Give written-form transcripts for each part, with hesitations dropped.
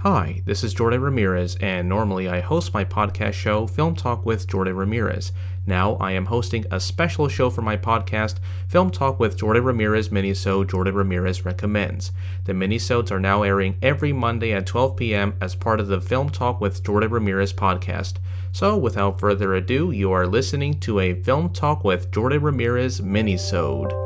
Hi, this is Jordan Ramirez, and normally I host my podcast show, Film Talk with Jordan Ramirez. Now I am hosting a special show for my podcast, Film Talk with Jordan Ramirez Minisode Jordan Ramirez Recommends. The minisodes are now airing every Monday at 12 p.m. as part of the Film Talk with Jordan Ramirez podcast. So without further ado, you are listening to a Film Talk with Jordan Ramirez minisode.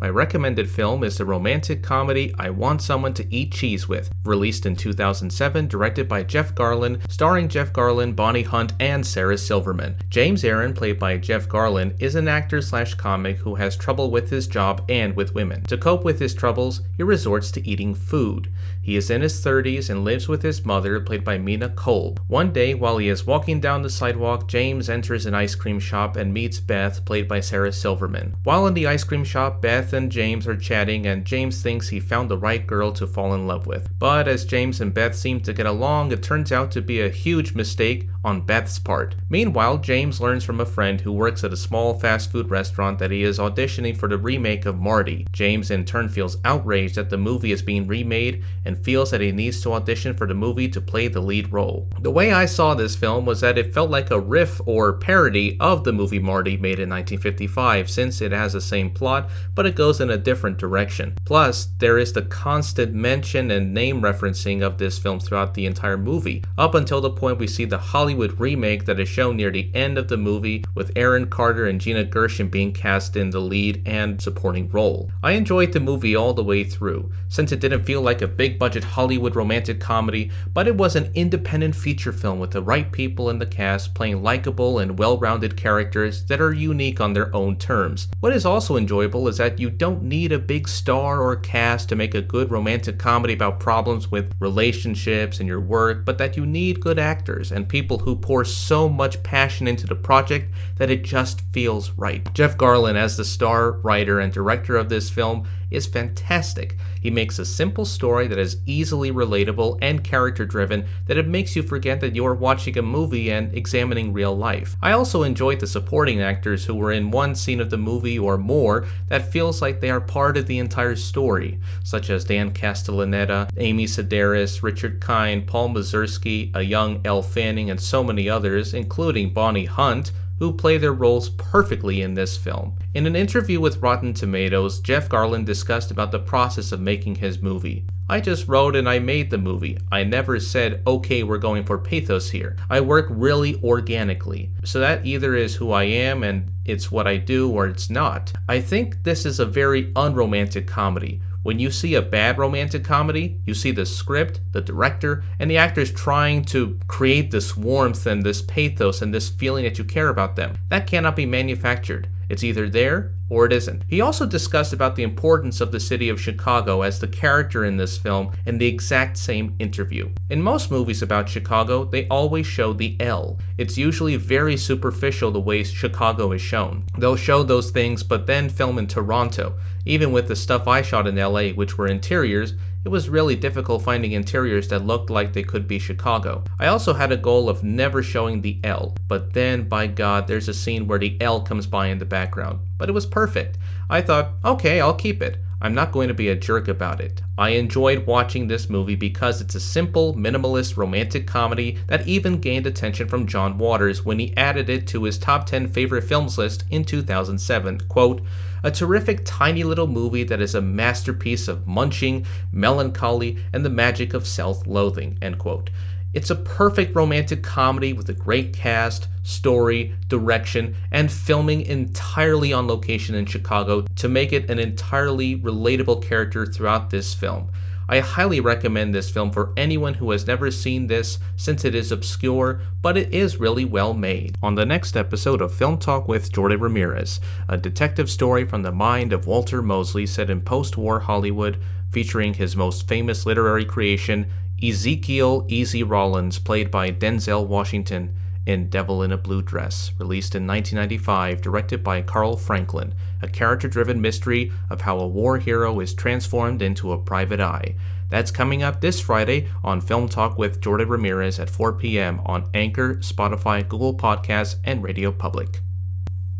My recommended film is the romantic comedy I Want Someone to Eat Cheese With, released in 2007, directed by Jeff Garlin, starring Jeff Garlin, Bonnie Hunt, and Sarah Silverman. James Aaron, played by Jeff Garlin, is an actor/comic who has trouble with his job and with women. To cope with his troubles, he resorts to eating food. He is in his 30s and lives with his mother, played by Mina Cole. One day, while he is walking down the sidewalk, James enters an ice cream shop and meets Beth, played by Sarah Silverman. While in the ice cream shop, Beth and James are chatting, and James thinks he found the right girl to fall in love with. But as James and Beth seem to get along, it turns out to be a huge mistake on Beth's part. Meanwhile, James learns from a friend who works at a small fast food restaurant that he is auditioning for the remake of Marty. James in turn feels outraged that the movie is being remade and feels that he needs to audition for the movie to play the lead role. The way I saw this film was that it felt like a riff or parody of the movie Marty made in 1955, since it has the same plot, but it goes in a different direction. Plus, there is the constant mention and name referencing of this film throughout the entire movie, up until the point we see the Hollywood remake that is shown near the end of the movie, with Aaron Carter and Gina Gershon being cast in the lead and supporting role. I enjoyed the movie all the way through, since it didn't feel like a big budget Hollywood romantic comedy, but it was an independent feature film with the right people in the cast playing likable and well-rounded characters that are unique on their own terms. What is also enjoyable is that you don't need a big star or cast to make a good romantic comedy about problems with relationships and your work, but that you need good actors and people who pour so much passion into the project that it just feels right. Jeff Garlin, as the star writer and director of this film, is fantastic. He makes a simple story that is easily relatable and character-driven, that it makes you forget that you are watching a movie and examining real life. I also enjoyed the supporting actors who were in one scene of the movie or more that feels like they are part of the entire story, such as Dan Castellaneta, Amy Sedaris, Richard Kind, Paul Mazursky, a young Elle Fanning, and so many others, including Bonnie Hunt, who play their roles perfectly in this film. In an interview with Rotten Tomatoes, Jeff Garlin discussed about the process of making his movie. "I just wrote and I made the movie. I never said, okay, we're going for pathos here. I work really organically. So that either is who I am and it's what I do, or it's not. I think this is a very unromantic comedy. When you see a bad romantic comedy, you see the script, the director, and the actors trying to create this warmth and this pathos and this feeling that you care about them. That cannot be manufactured. It's either there or it isn't." He also discussed about the importance of the city of Chicago as the character in this film in the exact same interview. In most movies about Chicago, they always show the L. It's usually very superficial the way Chicago is shown. They'll show those things but then film in Toronto. Even with the stuff I shot in LA, which were interiors, it was really difficult finding interiors that looked like they could be Chicago. I also had a goal of never showing the L, but then, by God, there's a scene where the L comes by in the background. But it was perfect. I thought, okay, I'll keep it. I'm not going to be a jerk about it. I enjoyed watching this movie because it's a simple, minimalist romantic comedy that even gained attention from John Waters when he added it to his top 10 favorite films list in 2007. Quote, "A terrific tiny little movie that is a masterpiece of munching, melancholy, and the magic of self-loathing." End quote. It's a perfect romantic comedy with a great cast, story, direction, and filming entirely on location in Chicago to make it an entirely relatable character throughout this film. I highly recommend this film for anyone who has never seen this, since it is obscure, but it is really well made. On the next episode of Film Talk with Jordan Ramirez, a detective story from the mind of Walter Mosley set in post-war Hollywood, featuring his most famous literary creation, Ezekiel Easy Rollins, played by Denzel Washington, in Devil in a Blue Dress, released in 1995, directed by Carl Franklin, a character-driven mystery of how a war hero is transformed into a private eye. That's coming up this Friday on Film Talk with Jordan Ramirez at 4 p.m. on Anchor, Spotify, Google Podcasts, and Radio Public.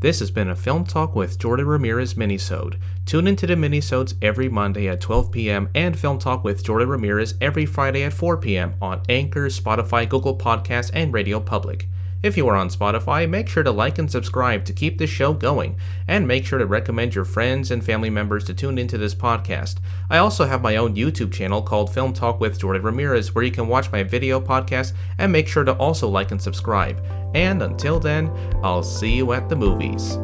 This has been a Film Talk with Jordan Ramirez Minisode. Tune into the Minisodes every Monday at 12 p.m. and Film Talk with Jordan Ramirez every Friday at 4 p.m. on Anchor, Spotify, Google Podcasts, and Radio Public. If you are on Spotify, make sure to like and subscribe to keep the show going, and make sure to recommend your friends and family members to tune into this podcast. I also have my own YouTube channel called Film Talk with Jordan Ramirez, where you can watch my video podcast, and make sure to also like and subscribe. And until then, I'll see you at the movies.